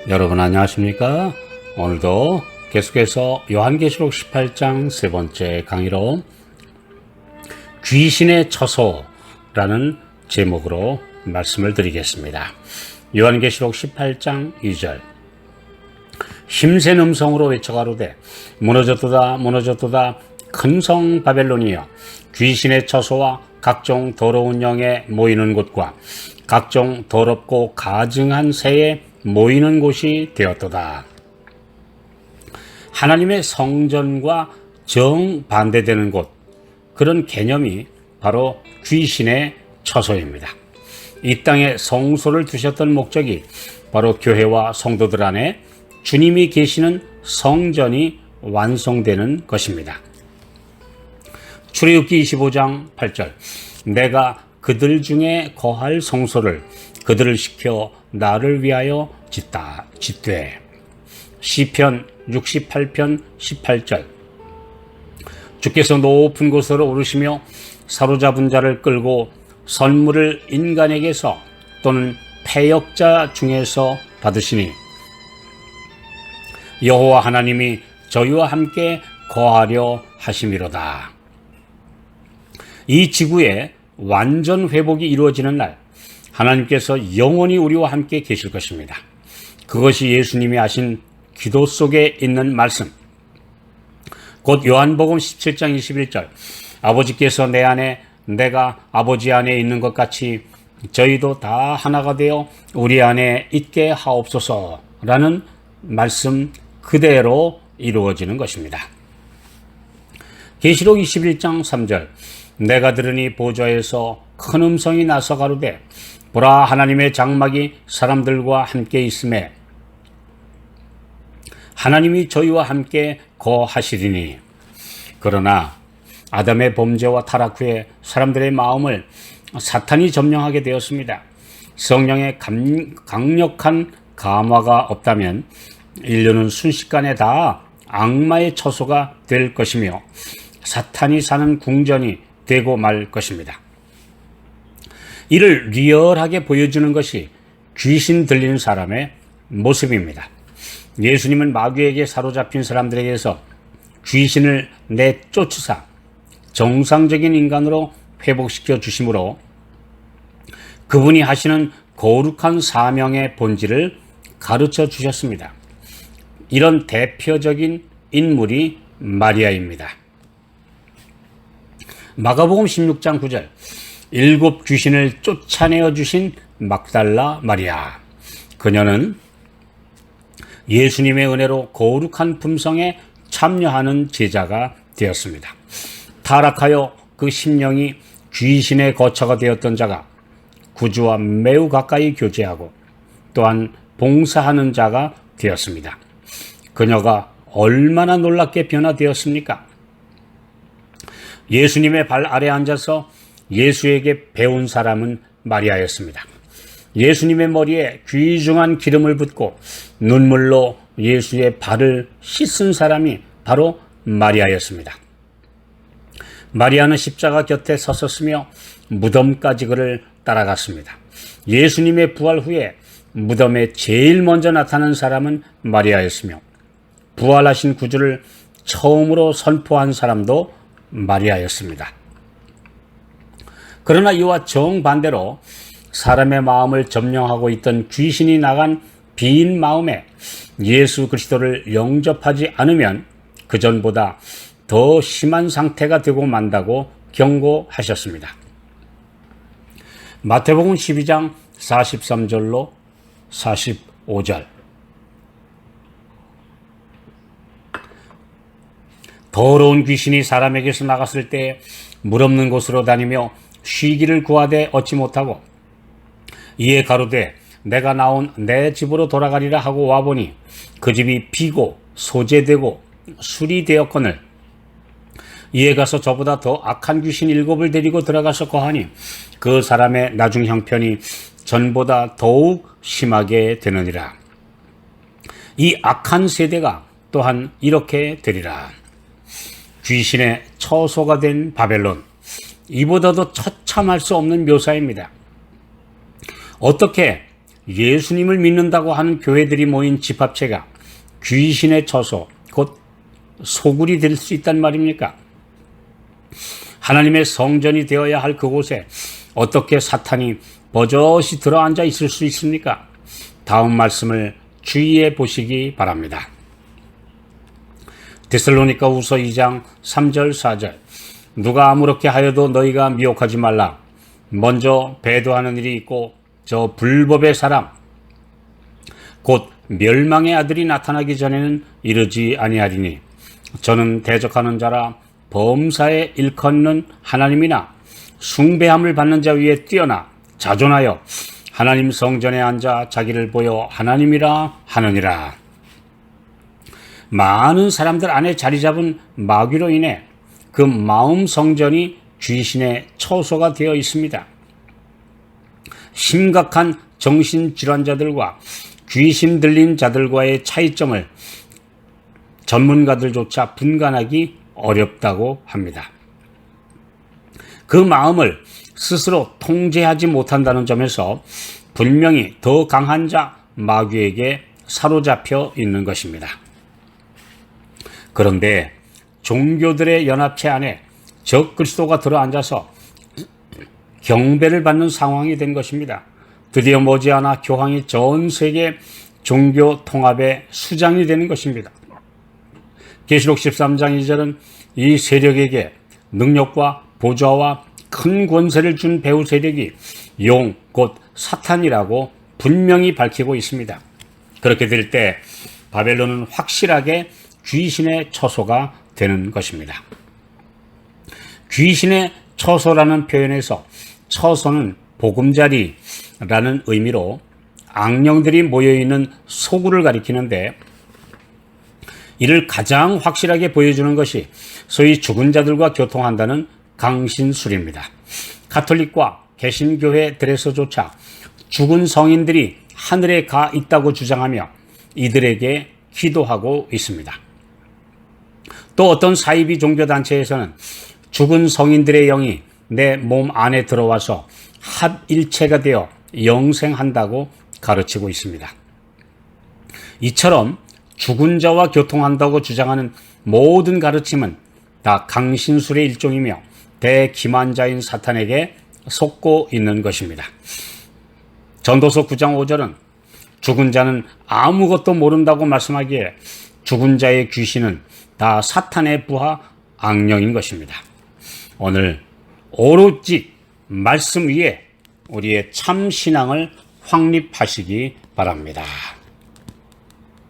여러분 안녕하십니까? 오늘도 계속해서 요한계시록 18장 세 번째 강의로 귀신의 처소라는 제목으로 말씀을 드리겠습니다. 요한계시록 18장 2절 힘센 음성으로 외쳐가로되 무너졌도다 무너졌도다 큰 성 바벨론이여 귀신의 처소와 각종 더러운 영에 모이는 곳과 각종 더럽고 가증한 새에 모이는 곳이 되었도다. 하나님의 성전과 정반대되는 곳, 그런 개념이 바로 귀신의 처소입니다. 이 땅에 성소를 두셨던 목적이 바로 교회와 성도들 안에 주님이 계시는 성전이 완성되는 것입니다. 출애굽기 25장 8절 내가 그들 중에 거할 성소를 그들을 시켜 나를 위하여 짓되. 시편 68편 18절 주께서 높은 곳으로 오르시며 사로잡은 자를 끌고 선물을 인간에게서 또는 패역자 중에서 받으시니 여호와 하나님이 저희와 함께 거하려 하심이로다. 이 지구의 완전 회복이 이루어지는 날 하나님께서 영원히 우리와 함께 계실 것입니다. 그것이 예수님이 하신 기도 속에 있는 말씀. 곧 요한복음 17장 21절 아버지께서 내 안에 내가 아버지 안에 있는 것 같이 저희도 다 하나가 되어 우리 안에 있게 하옵소서라는 말씀 그대로 이루어지는 것입니다. 계시록 21장 3절 내가 들으니 보좌에서 큰 음성이 나서 가로되 보라 하나님의 장막이 사람들과 함께 있음에 하나님이 저희와 함께 거하시리니. 그러나 아담의 범죄와 타락 후에 사람들의 마음을 사탄이 점령하게 되었습니다. 성령의 강력한 감화가 없다면 인류는 순식간에 다 악마의 처소가 될 것이며 사탄이 사는 궁전이 되고 말 것입니다. 이를 리얼하게 보여주는 것이 귀신 들리는 사람의 모습입니다. 예수님은 마귀에게 사로잡힌 사람들에게서 귀신을 내쫓으사 정상적인 인간으로 회복시켜 주심으로 그분이 하시는 거룩한 사명의 본질을 가르쳐 주셨습니다. 이런 대표적인 인물이 마리아입니다. 마가복음 16장 9절 7 귀신을 쫓아내어 주신 막달라 마리아. 그녀는 예수님의 은혜로 거룩한 품성에 참여하는 제자가 되었습니다. 타락하여 그 심령이 귀신의 거처가 되었던 자가 구주와 매우 가까이 교제하고 또한 봉사하는 자가 되었습니다. 그녀가 얼마나 놀랍게 변화되었습니까? 예수님의 발 아래 앉아서 예수에게 배운 사람은 마리아였습니다. 예수님의 머리에 귀중한 기름을 붓고 눈물로 예수의 발을 씻은 사람이 바로 마리아였습니다. 마리아는 십자가 곁에 섰었으며 무덤까지 그를 따라갔습니다. 예수님의 부활 후에 무덤에 제일 먼저 나타난 사람은 마리아였으며 부활하신 구주를 처음으로 선포한 사람도 마리아였습니다. 그러나 이와 정반대로 사람의 마음을 점령하고 있던 귀신이 나간 빈 마음에 예수 그리스도를 영접하지 않으면 그전보다 더 심한 상태가 되고 만다고 경고하셨습니다. 마태복음 12장 43절로 45절 더러운 귀신이 사람에게서 나갔을 때 물 없는 곳으로 다니며 쉬기를 구하되 얻지 못하고 이에 가로되 내가 나온 내 집으로 돌아가리라 하고 와보니 그 집이 비고 소재되고 술이 되었거늘 이에 가서 저보다 더 악한 귀신 7을 데리고 들어가서 거하니 그 사람의 나중 형편이 전보다 더욱 심하게 되느니라. 이 악한 세대가 또한 이렇게 되리라. 귀신의 처소가 된 바벨론, 이보다도 처참할 수 없는 묘사입니다. 어떻게 예수님을 믿는다고 하는 교회들이 모인 집합체가 귀신의 처소, 곧 소굴이 될 수 있단 말입니까? 하나님의 성전이 되어야 할 그곳에 어떻게 사탄이 버젓이 들어앉아 있을 수 있습니까? 다음 말씀을 주의해 보시기 바랍니다. 데살로니가 후서 2장 3절 4절. 누가 아무렇게 하여도 너희가 미혹하지 말라. 먼저 배도하는 일이 있고 저 불법의 사람 곧 멸망의 아들이 나타나기 전에는 이르지 아니하리니 저는 대적하는 자라 범사에 일컫는 하나님이나 숭배함을 받는 자 위에 뛰어나 자존하여 하나님 성전에 앉아 자기를 보여 하나님이라 하느니라. 많은 사람들 안에 자리 잡은 마귀로 인해 그 마음 성전이 귀신의 처소가 되어 있습니다. 심각한 정신질환자들과 귀신 들린 자들과의 차이점을 전문가들조차 분간하기 어렵다고 합니다. 그 마음을 스스로 통제하지 못한다는 점에서 분명히 더 강한 자 마귀에게 사로잡혀 있는 것입니다. 그런데 종교들의 연합체 안에 적 그리스도가 들어앉아서 경배를 받는 상황이 된 것입니다. 드디어 머지않아 교황이 전 세계 종교 통합의 수장이 되는 것입니다. 계시록 13장 2절은 이 세력에게 능력과 보좌와 큰 권세를 준 배후 세력이 용, 곧 사탄이라고 분명히 밝히고 있습니다. 그렇게 될 때 바벨론은 확실하게 귀신의 처소가 되는 것입니다. 귀신의 처소라는 표현에서 처소는 보금자리라는 의미로 악령들이 모여있는 소굴을 가리키는데 이를 가장 확실하게 보여주는 것이 소위 죽은 자들과 교통한다는 강신술입니다. 가톨릭과 개신교회들에서조차 죽은 성인들이 하늘에 가 있다고 주장하며 이들에게 기도하고 있습니다. 또 어떤 사이비 종교단체에서는 죽은 성인들의 영이 내 몸 안에 들어와서 합일체가 되어 영생한다고 가르치고 있습니다. 이처럼 죽은 자와 교통한다고 주장하는 모든 가르침은 다 강신술의 일종이며 대기만자인 사탄에게 속고 있는 것입니다. 전도서 9장 5절은 죽은 자는 아무것도 모른다고 말씀하기에 죽은 자의 귀신은 다 사탄의 부하 악령인 것입니다. 오늘 오로지 말씀 위에 우리의 참 신앙을 확립하시기 바랍니다.